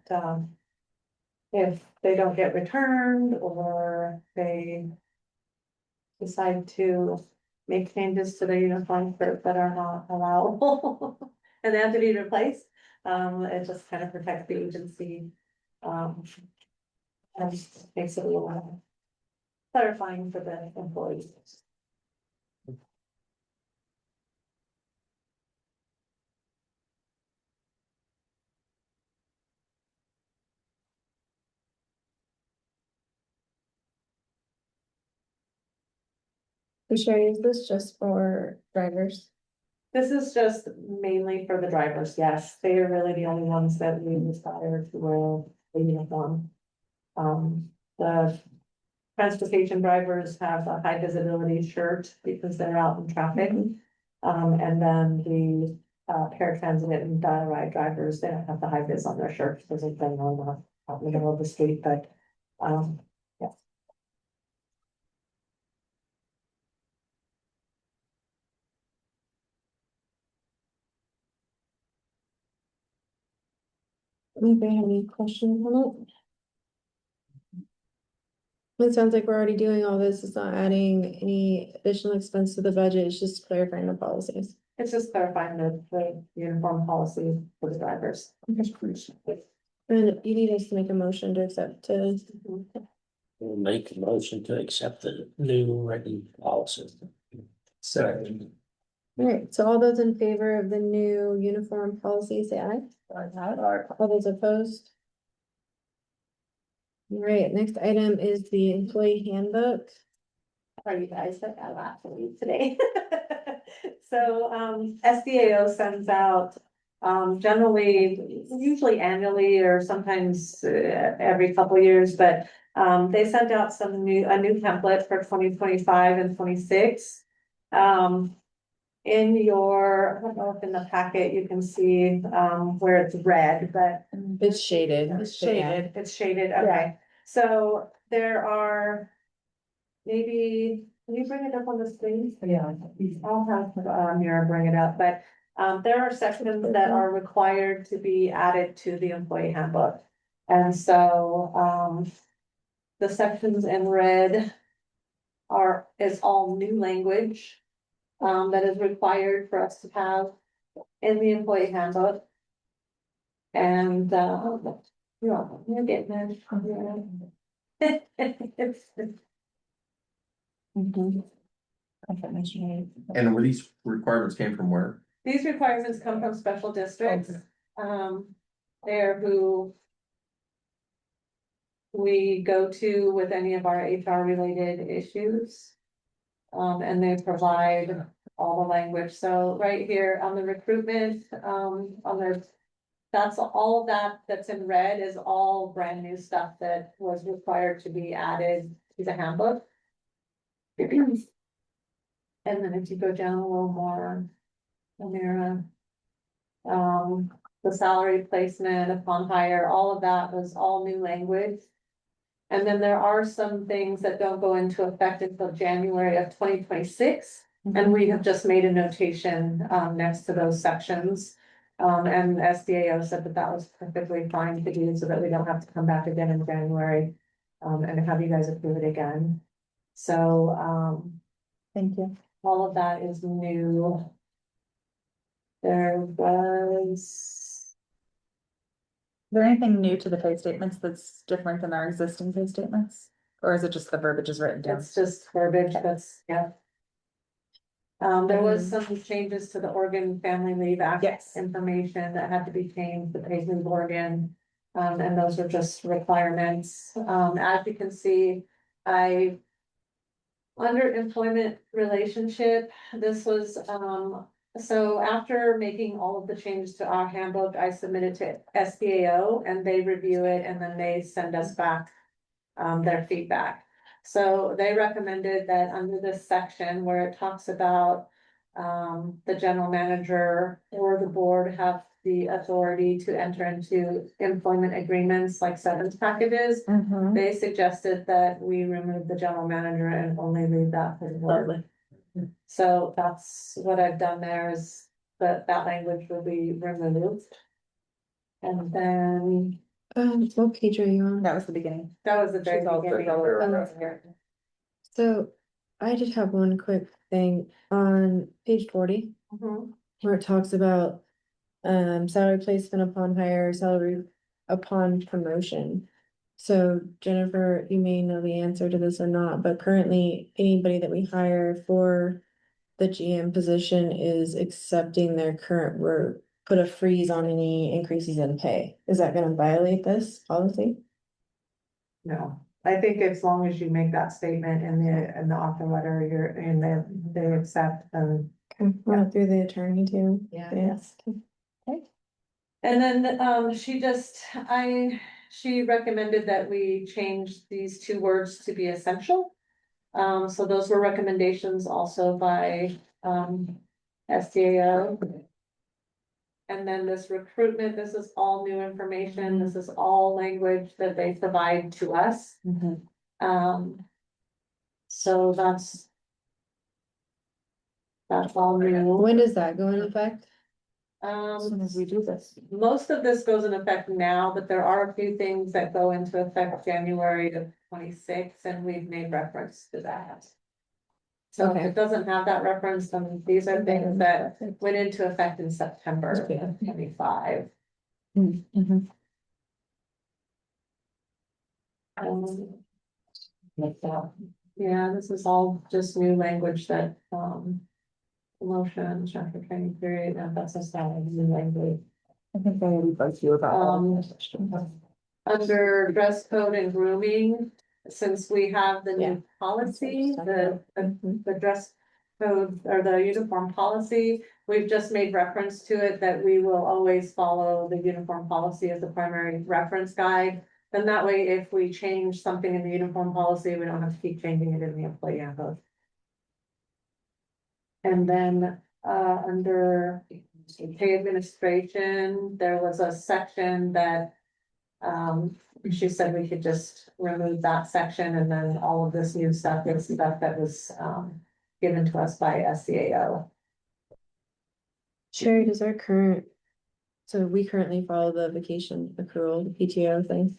if they don't get returned or they decide to make changes to their uniform that are not allowable and they have to be replaced, it just kind of protects the agency. And makes it a little more clarifying for the employees. So Sherry, is this just for drivers? This is just mainly for the drivers, yes, they are really the only ones that we desire to wear a uniform. The transportation drivers have a high visibility shirt because they're out in traffic. And then the paratransit and data ride drivers, they don't have the high vis on their shirts because they've been on the out in the middle of the street, but yeah. Anybody have any questions on it? It sounds like we're already doing all this. It's not adding any additional expense to the budget. It's just clarifying the policies. It's just clarifying the uniform policy for the drivers. And you need us to make a motion to accept to, We'll make a motion to accept the new written policy. Second. alright, so all those in favor of the new uniform policy, say aye. All those opposed? Alright, next item is the employee handbook. Sorry, you guys, that got a lot for me today. So, SDAO sends out, generally, usually annually or sometimes every couple years, but they sent out a new template for 2025 and 26. In your, I don't know if in the packet you can see, where it's red, but It's shaded. it's shaded, okay. So there are maybe, can you bring it up on the screen? Yeah. I'll have Mira bring it up, but there are sections that are required to be added to the employee handbook. And so the sections in red is all new language that is required for us to have in the employee handbook. And you're getting there. And were these requirements came from where? These requirements come from special districts. They're who we go to with any of our HR related issues. And they provide all the language. So right here on the recruitment, that's all of that's in red is all brand new stuff that was required to be added to the handbook. And then if you go down a little more, Amira, the salary placement upon hire, all of that was all new language. And then there are some things that don't go into effect until January of 2026. And we have just made a notation next to those sections. And SDAO said that was perfectly fine to do so that we don't have to come back again in January. And have you guys approve it again. So Thank you. all of that is new. There was, Is there anything new to the pay statements that's different than our existing pay statements? Or is it just the verbiage is written down? it's just verbiage, that's, yeah. There was some changes to the Oregon Family Leave Act. Yes. Information that had to be changed, the Pays Leave Oregon. And those are just requirements. As you can see, under employment relationship, this was, so after making all of the changes to our handbook, I submitted to SBAO and they review it and then they send us back their feedback. So they recommended that under this section where it talks about the general manager or the board have the authority to enter into employment agreements like severance packages. Mhm. They suggested that we remove the general manager and only leave that for the board. Lovely. So that's what I've done there is that language will be removed. And then What page are you on? That was the beginning. that was the very She's all- beginning. So I just have one quick thing on page 40, Mhm. where it talks about salary placement upon hire, salary upon promotion. So Jennifer, you may know the answer to this or not, but currently anybody that we hire for the GM position is accepting their current work, put a freeze on any increases in pay. Is that gonna violate this policy? No, I think as long as you make that statement in the offer letter, they accept and. Run it through the attorney too. Yeah. Yes. And then, she recommended that we change these two words to be essential. So those were recommendations also by, SDAO. And then this recruitment, this is all new information, this is all language that they provide to us. So that's all new. When does that go into effect? As soon as we do this. most of this goes in effect now, but there are a few things that go into effect January of 26, and we've made reference to that. So if Okay. it doesn't have that reference, then these are things that went into effect in September of 25. Mhm. Like that. Yeah, this is all just new language that, promotion, chapter training period, and that's a style, new language. I think I already bugged you about all of this. Under dress code and grooming, since we have the Yeah. new policy, the dress code or the uniform policy, we've just made reference to it that we will always follow the uniform policy as the primary reference guide. Then that way, if we change something in the uniform policy, we don't have to keep changing it in the employee handbook. And then, under pay administration, there was a section that, she said we could just remove that section, and then all of this new stuff is stuff that was, given to us by SCAO. Sherry, does our current, so we currently follow the vacation accrual, the PTO thing?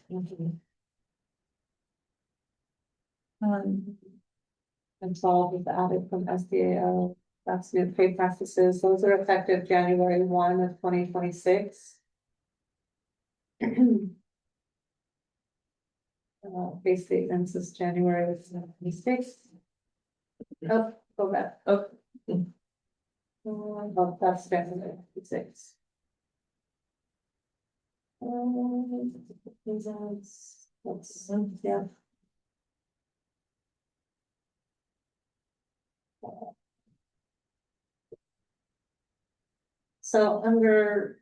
That's all was added from SCAO, that's new pay practices, those are effective January 1 of 2026. Pay statements is January of 26. Oh, go back, oh. Oh, that's January 26. That's, yeah. So under,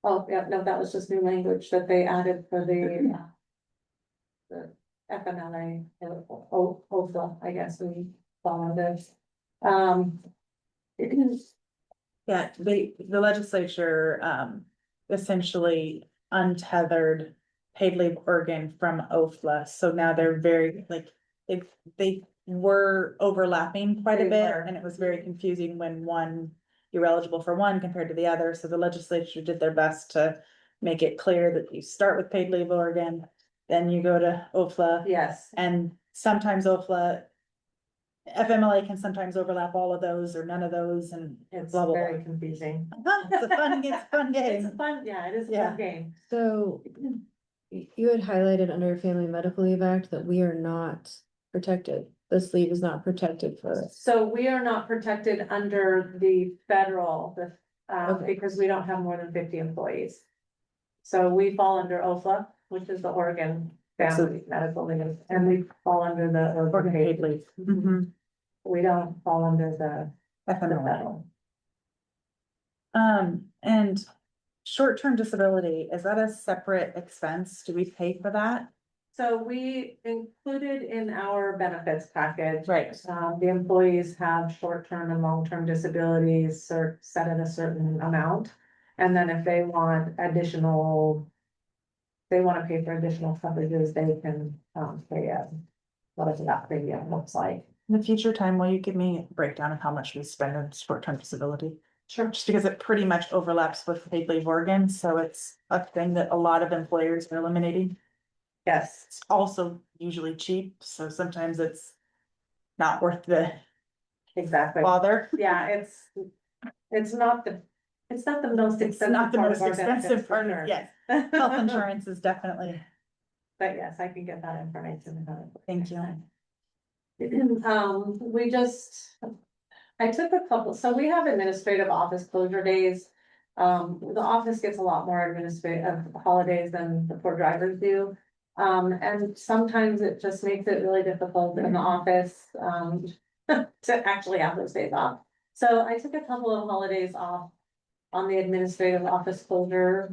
oh, yeah, no, that was just new language that they added for the FMLA, or OFLA, I guess we follow this. It is, Yeah, the legislature, essentially untethered paid leave Oregon from OFLA, so now they're very, like, they were overlapping quite a They bit, were. and it was very confusing when you're eligible for one compared to the other, so the legislature did their best to make it clear that you start with paid leave Oregon, then you go to OFLA, yes, and sometimes OFLA, FMLA can sometimes overlap all of those or none of those, and it's blah, blah, blah. very confusing. It's a fun It's game. a fun, yeah, it is a Yeah. fun game. So you had highlighted under Family Medical Leave Act that we are not protected. This leave is not protected for us. So we are not protected under the federal, Okay. because we don't have more than 50 employees. So we fall under OFLA, which is the Oregon Family Medical Leave, and we fall under the Oregon paid leave. Mhm. We don't fall under the FMLA. federal. And short-term disability, is that a separate expense? Do we pay for that? So we included in our benefits package. Right. The employees have short-term and long-term disabilities set at a certain amount. And then if they want additional, they want to pay for additional coverages, they can, pay whatever that premium looks like. In the future time, will you give me a breakdown of how much we spend on short-term disability? Sure. Just because it pretty much overlaps with paid leave Oregon, so it's a thing that a lot of employers are eliminating. Yes, It's also usually cheap, so sometimes it's not worth the exactly. bother. Yeah, it's not the most It's expensive. not the part of most our expensive benefits, for part of, sure. yes, health insurance is definitely, But yes, I can get that information. thank you. We just, I took a couple, so we have administrative office closure days. The office gets a lot more administrative holidays than the poor drivers do. And sometimes it just makes it really difficult in the office, to actually have those days off. So I took a couple of holidays off on the administrative office closure,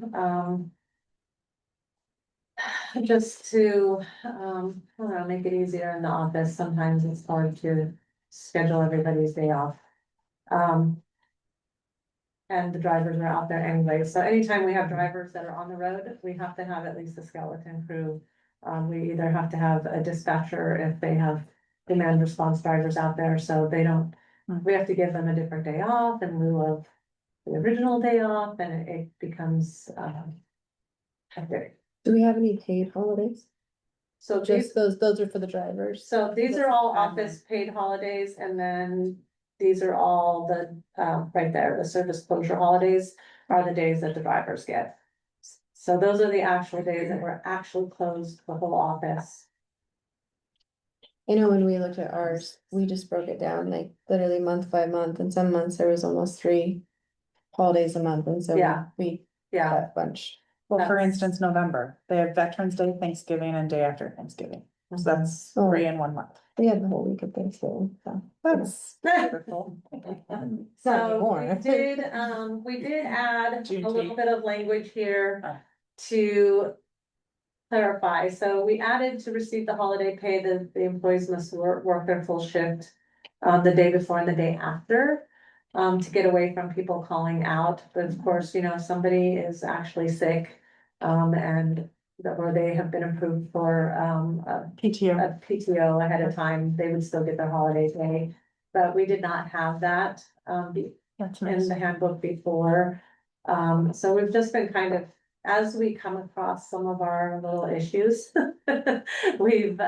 just to, I don't know, make it easier in the office. Sometimes it's hard to schedule everybody's day off. And the drivers are out there anyway, so anytime we have drivers that are on the road, we have to have at least a skeleton crew. We either have to have a dispatcher if they have demand response drivers out there, so they don't, we have to give them a different day off in lieu of the original day off and it becomes, hectic. Do we have any paid holidays? So Just those are for the drivers. So these are all Admin. office paid holidays and then these are all the, right there, the service closure holidays are the days that the drivers get. So those are the actual days that were actually closed the whole office. I know when we looked at ours, we just broke it down like literally month by month, and some months there was almost 3 holidays a month, and so Yeah. we Yeah, cut a bunch. Well, for That's- instance, November, they have Veterans Day, Thanksgiving and day after Thanksgiving. So that's Oh. 3 in 1 month. We had the whole week of Thanksgiving, so. That's beautiful. It's not so anymore. we did add a little Juneteenth. bit of language here Ah. to clarify. So we added to receive the holiday pay, the employees must work their full shift the day before and the day after, to get away from people calling out. But of course, you know, if somebody is actually sick, and or they have been approved for, PTO. a PTO ahead of time, they would still get their holiday pay. But we did not have that, That's in nice. the handbook before. So we've just been kind of, as we come across some of our little issues, we've,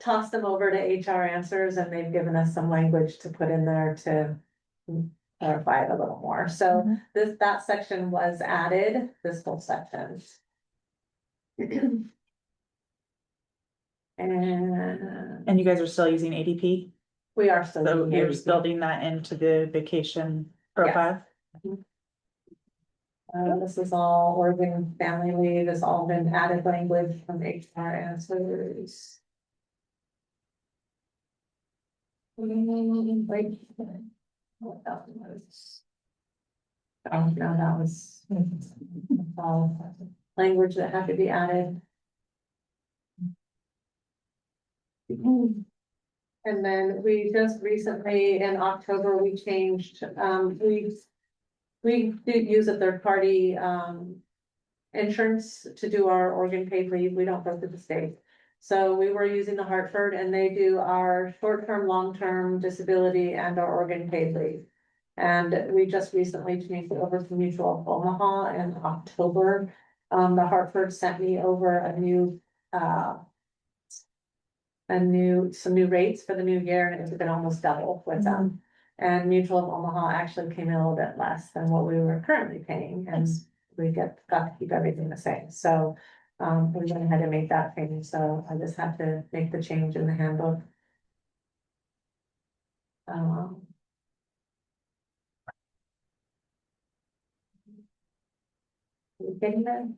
tossed them over to HR Answers and they've given us some language to put in there to clarify it a little more. So Mhm. that section was added, this whole section. And And you guys are still using ADP? we are still. So using you're ADP. just building that into the vacation profile? This is all Oregon Family Leave, has all been added language from HR Answers. Wait. What that was? Oh, no, that was all language that had to be added. And then we just recently, in October, we changed, we did use a third party, insurance to do our Oregon paid leave. We don't go through the state. So we were using the Hartford and they do our short-term, long-term disability and our Oregon paid leave. And we just recently changed it over to Mutual of Omaha in October. The Hartford sent me over some new rates for the new year and it's been almost double with them. And Mutual of Omaha actually came in a little bit less than what we were currently paying and we got to keep everything the same. So we went ahead and made that change. So I just have to make the change in the handbook. You getting that?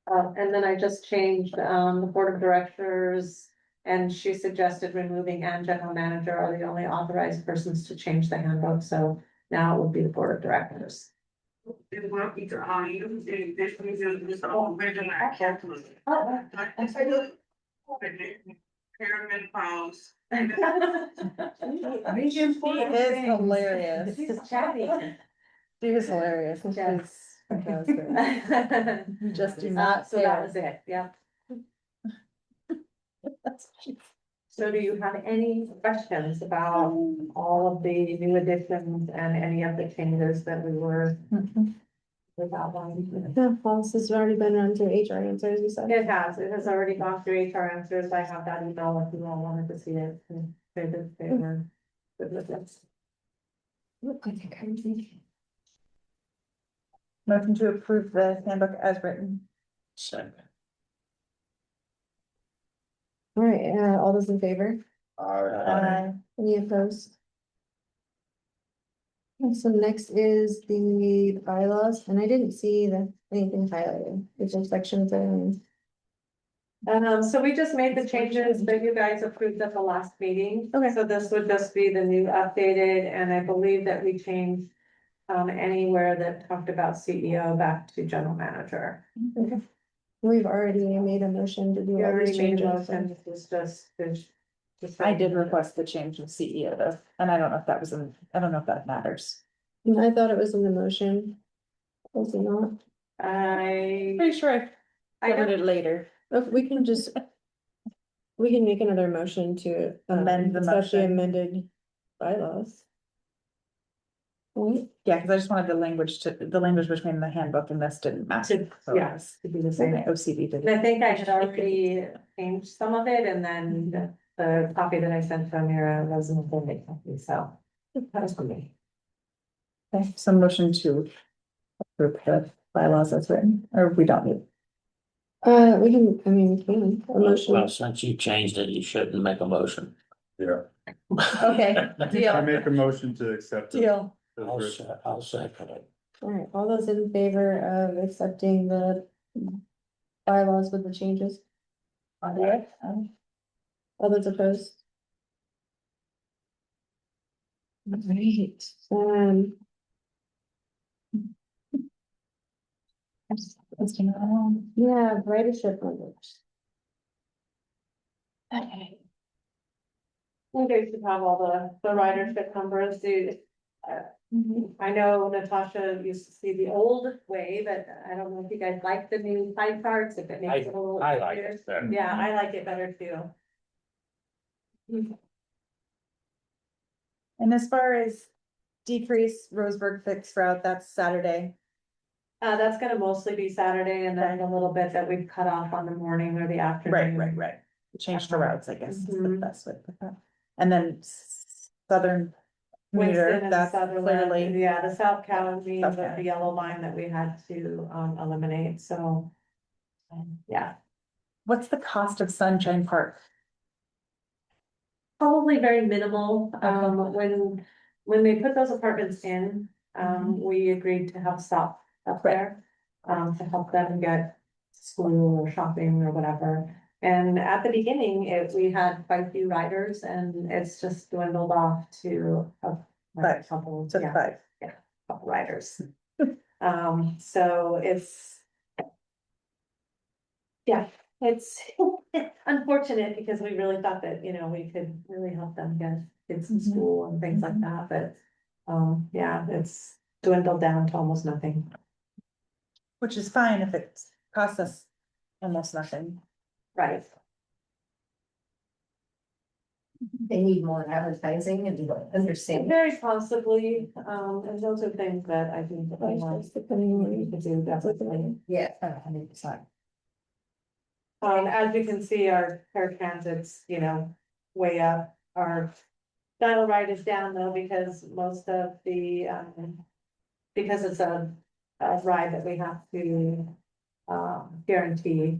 And then I just changed the board of directors. And she suggested removing and general manager are the only authorized persons to change the handbook, so now it would be the board of directors. Pyramid pose. She is hilarious. She's chatty. She was hilarious. She Yeah. was fantastic. Just do not So that care. was it, yeah. So do you have any questions about all of the new additions and any of the changes that we were without one? Yeah, well, this has already been run through HR Answers, you said. It has already gone through HR Answers. I have that email if you all wanted to see it. And they were good with it. Motion to approve the handbook as written. Second. All right, all those in favor? Any opposed? Okay, so next is the bylaws, and I didn't see anything highlighted, which are sections and. So we just made the changes that you guys approved at the last meeting. Okay. So this would just be the new updated, and I believe that we changed anywhere that talked about CEO back to general manager. Okay. We've already made a motion to do We all already these made a changes. motion, this was just. I did request the change of CEO though, and I don't know if that was I don't know if that matters. I thought it was in the motion. Was it not? Pretty sure I I covered don't, it later. Okay, we can just. We can make another motion to Amend the especially motion. amended bylaws. Yeah, cause I just wanted the language between the handbook and this didn't match. To, yes, to be the same. My OCD did. And I think I had already changed some of it, and then the copy that I sent from Mira wasn't a full copy, so that was for me. Okay, some motion to approve the bylaws as written, or we don't need. We can, I mean, we can, a motion. Well, since you changed it, you shouldn't make a motion. Yeah. Okay, I deal, make a motion to accept it. deal. as I'll, written. I'll second it. All right, all those in favor of accepting the bylaws with the changes? Yeah. All those opposed? All right, yeah, ridership numbers. Okay. You guys should have all the ridership numbers, dude. I know Natasha used to see the old way, but I don't know if you guys like the new pie charts, if it makes it a little. I like easier. it better. Yeah, I like it better too. And as far as decrease Roseburg fixed route, that's Saturday. That's gonna mostly be Saturday, and then a little bit that we've cut off on the morning or the afternoon. Right. Change the routes, I guess, is the Mhm. best way to put that. And then southern commuter, Winston and that's Sutherland, clearly, yeah, the South County being South the County. yellow line that we had to eliminate, so. Yeah, what's the cost of Sunshine Park? probably very minimal, when they put those apartments in, we agreed to have stop up there. To help them get school or shopping or whatever. And at the beginning, we had quite a few riders, and it's just dwindled off to a Five. couple, To yeah, five. couple riders. So it's. Yeah, it's unfortunate because we really thought that, we could really help them get kids in Mhm. school and things like that, but. Yeah, it's dwindled down to almost nothing. Which is fine if it costs us almost nothing. Right. They need more advertising and understanding. Very possibly, and those are things that I think that we want to do definitely. Yeah. 100%. As you can see, our paratransit's, way up, our dial ride is down though, because most of the, because it's a ride that we have to, guarantee.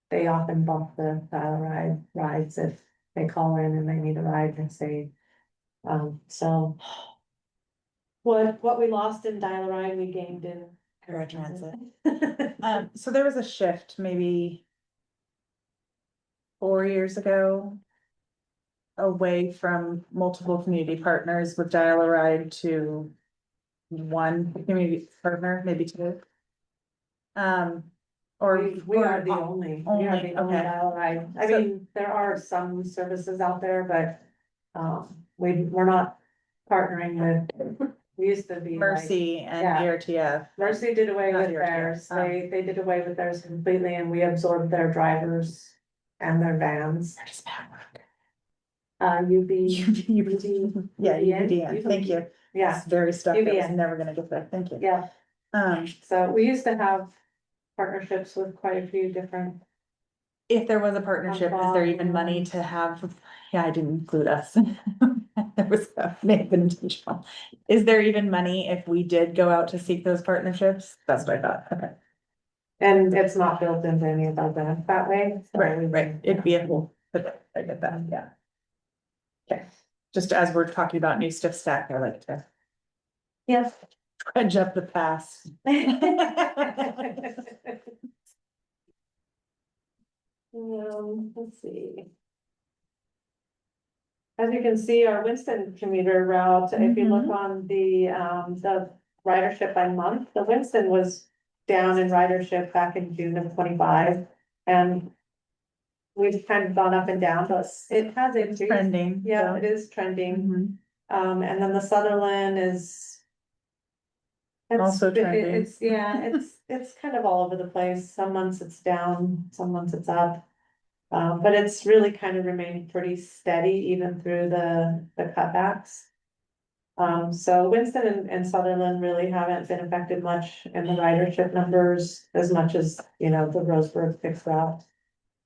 They often bump the dial rides if they call in and they need a ride and say, so. What we lost in dial ride, we gained in Paratransit. paratransit. So there was a shift maybe 4 years ago. Away from multiple community partners with Dial-A-Ride to one community partner, maybe two. Or. We are the only, okay. dial ride. I So- mean, there are some services out there, but, we're not partnering with, we used to be. like- Mercy and yeah. DRTF. Mercy did away Not with yours, yeah. theirs, they did away with theirs completely, and we absorbed their drivers and their vans. UB. Yeah, UBDN, thank you. Yeah, It's very stuck, I was UBN. never gonna get there, thank you. yeah, Um, so we used to have partnerships with quite a few different. if there was a partnership, is there even money to have, yeah, I didn't include us. There was, may have been intentional. Is there even money if we did go out to seek those partnerships? That's what I thought, okay. And it's not built into any of our benefits that way. so we- Right, it'd be a whole, I get that, yeah. Okay, just as we're talking about new stuff stack, I like to Yes. dredge up the past. Let's see. As you can see, our Winston commuter route, if you look on the ridership by month, the Winston was down in ridership back in June of 25, and we've kind of gone up and down, but it has increased. Trending. Yeah, so. it is trending. Mhm. And then the Sutherland is. Also trending. It's kind of all over the place. Some months it's down, some months it's up. But it's really kind of remained pretty steady even through the cutbacks. So Winston and Sutherland really haven't been affected much in the ridership numbers as much as, you know, the Roseburg fixed route.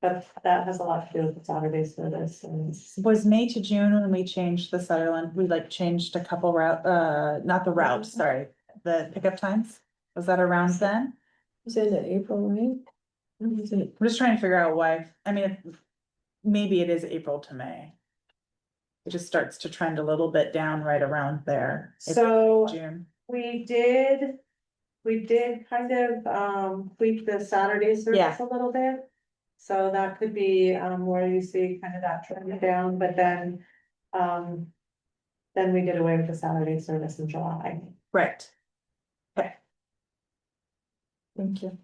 But that has a lot to do with the Saturday service and Was May to June when we changed the Sutherland, we like changed a couple route, not the route, sorry, the pickup times? Was that around then? You said that April, right? Was it- I'm just trying to figure out why, I mean, maybe it is April to May. It just starts to trend a little bit down right around there. April, so June. we did kind of tweak the Saturday Yeah. service a little bit. So that could be where you see kind of that trend down, but then we did away with the Saturday service in July. Right. Okay. Thank you.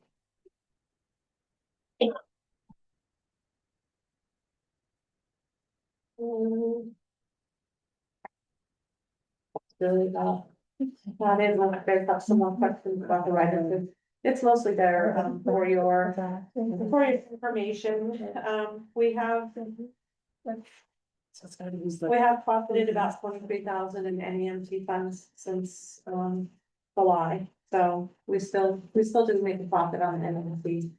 Really about. I didn't know if there's got some more questions about the writer. It's mostly there for your information. We have. So it's gotta use the. We have profited about 23,000 in NEMT funds since July, so we still do make a profit on NEMT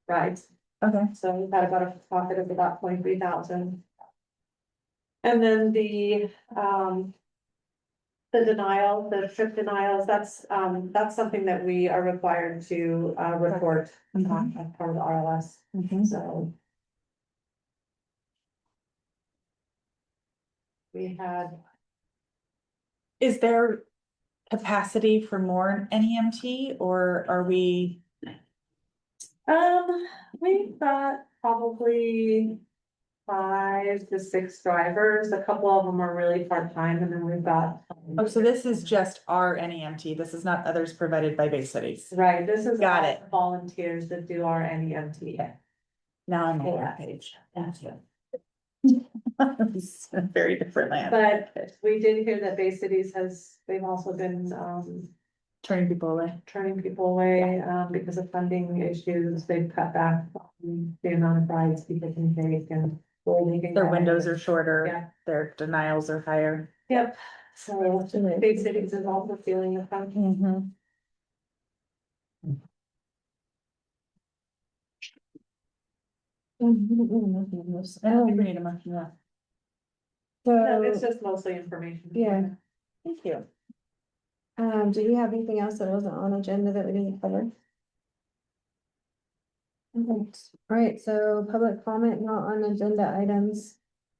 rides. Okay. So we've had about a profit of about 23,000. And then the denial, the trip denials, that's something that we are required to report as part of the RLS, so. We had. Is there capacity for more NEMT or are we? We've got probably 5 to 6 drivers, a couple of them are really part-time, and then we've got. Oh, so this is just our NEMT. This is not others provided by Bay Cities. Right, this is. Got all it. Volunteers that do our NEMT. Now I'm on that page. It's a very different land. But we did hear that Bay Cities they've also been, Turning people away. turning people away, because of funding issues, they've cut back on the amount of rides people can take and. where they can Their go. windows are shorter, Yeah. their denials are higher. Yep, so Bay Cities is also feeling the fun. Mm-hmm. I don't think we need a motion, yeah. No, it's So, just mostly information. Yeah. Thank you. do you have anything else that wasn't on agenda that we didn't cover? Alright, so public comment not on agenda items.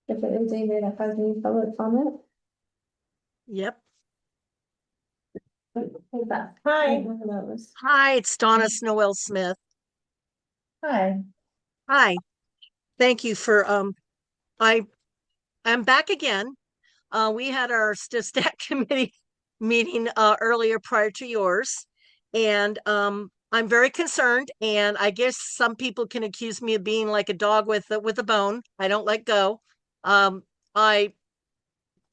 If there is anybody that has any public comment? Yep. Who's that? Hi. That was- Hi, it's Donna Snowell Smith. Hi. Hi. Thank you for, I'm back again. We had our Stat Committee meeting, earlier prior to yours. And, I'm very concerned, and I guess some people can accuse me of being like a dog with a bone. I don't let go. I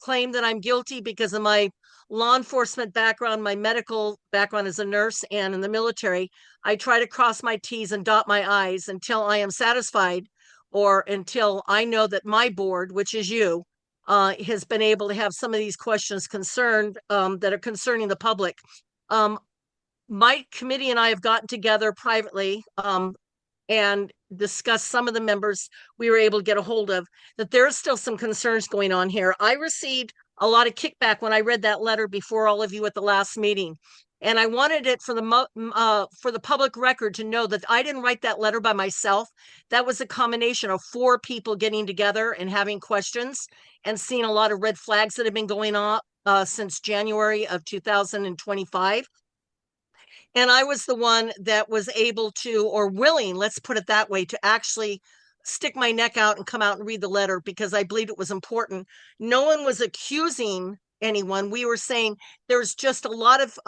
claim that I'm guilty because of my law enforcement background, my medical background as a nurse and in the military. I try to cross my T's and dot my I's until I am satisfied or until I know that my board, which is you, has been able to have some of these questions concerned, that are concerning the public. My committee and I have gotten together privately, and discussed some of the members we were able to get a hold of, that there is still some concerns going on here. I received a lot of kickback when I read that letter before all of you at the last meeting. And I wanted it for the public record to know that I didn't write that letter by myself. That was a combination of 4 people getting together and having questions and seeing a lot of red flags that have been going on since January of 2025. And I was the one that was able to, or willing, let's put it that way, to actually stick my neck out and come out and read the letter because I believed it was important. No one was accusing anyone. We were saying there's just a lot of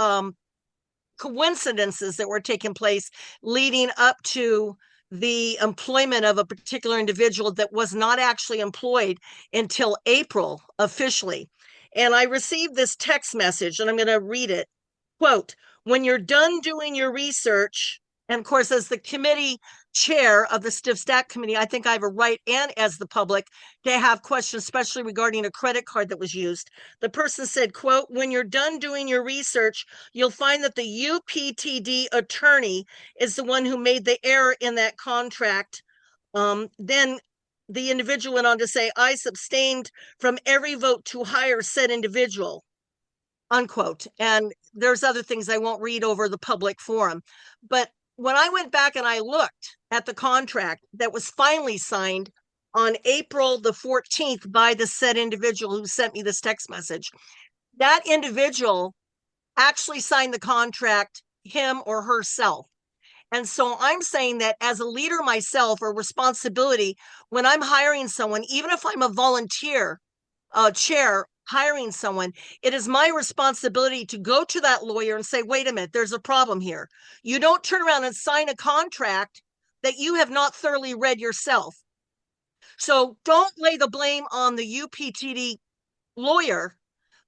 coincidences that were taking place leading up to the employment of a particular individual that was not actually employed until April officially. And I received this text message, and I'm going to read it. Quote, when you're done doing your research, and of course, as the committee chair of the Stiff Stack Committee, I think I have a right, and as the public, to have questions, especially regarding a credit card that was used. The person said, quote, "When you're done doing your research, you'll find that the UPTD attorney is the one who made the error in that contract." Then the individual went on to say, "I abstained from every vote to hire said individual," unquote. And there's other things I won't read over the public forum. But when I went back and I looked at the contract that was finally signed on April the 14th by the said individual who sent me this text message, that individual actually signed the contract, him or herself. And so I'm saying that as a leader myself, or responsibility, when I'm hiring someone, even if I'm a volunteer chair hiring someone, it is my responsibility to go to that lawyer and say, wait a minute, there's a problem here. You don't turn around and sign a contract that you have not thoroughly read yourself. So don't lay the blame on the UPTD lawyer.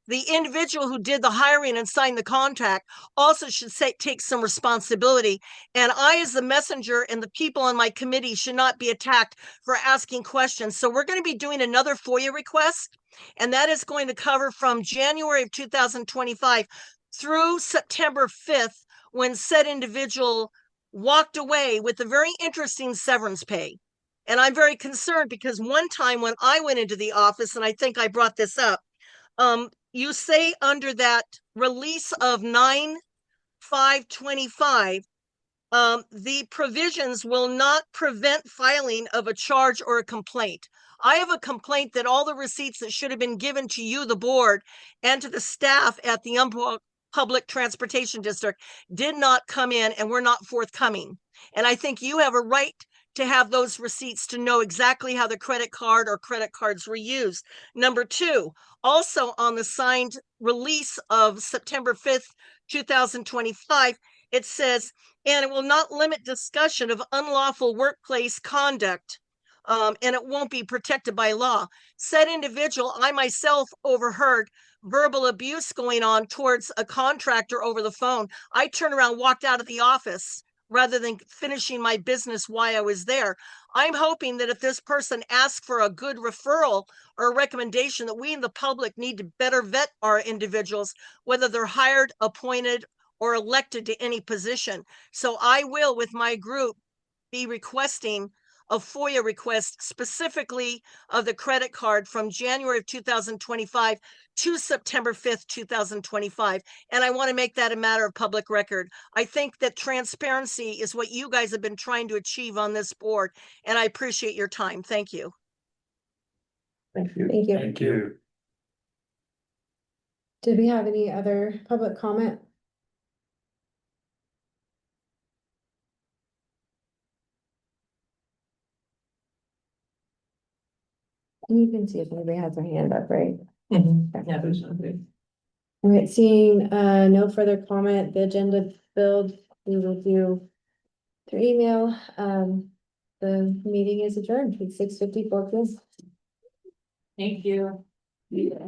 The individual who did the hiring and signed the contract also should take some responsibility. And I, as the messenger, and the people on my committee should not be attacked for asking questions. So we're going to be doing another FOIA request, and that is going to cover from January of 2025 through September 5th, when said individual walked away with a very interesting severance pay. And I'm very concerned because one time when I went into the office, and I think I brought this up, you say under that release of 9/5/25, the provisions will not prevent filing of a charge or a complaint. I have a complaint that all the receipts that should have been given to you, the board, and to the staff at the Umpqua Public Transportation District did not come in and were not forthcoming. And I think you have a right to have those receipts to know exactly how the credit card or credit cards were used. Number two, also on the signed release of September 5th, 2025, it says, and it will not limit discussion of unlawful workplace conduct, and it won't be protected by law. Said individual, I myself overheard verbal abuse going on towards a contractor over the phone. I turned around, walked out of the office rather than finishing my business while I was there. I'm hoping that if this person asks for a good referral or a recommendation, that we in the public need to better vet our individuals, whether they're hired, appointed, or elected to any position. So I will, with my group, be requesting a FOIA request specifically of the credit card from January of 2025 to September 5th, 2025. And I want to make that a matter of public record. I think that transparency is what you guys have been trying to achieve on this board, and I appreciate your time. Thank you. Thank you. Thank you. Thank you. Did we have any other public comment? You can see if anybody has their hand up, right? Yeah, there's something. All right, seeing no further comment, the agenda build, we will do through email. The meeting is adjourned at 6:54 PM. Thank you. Yeah.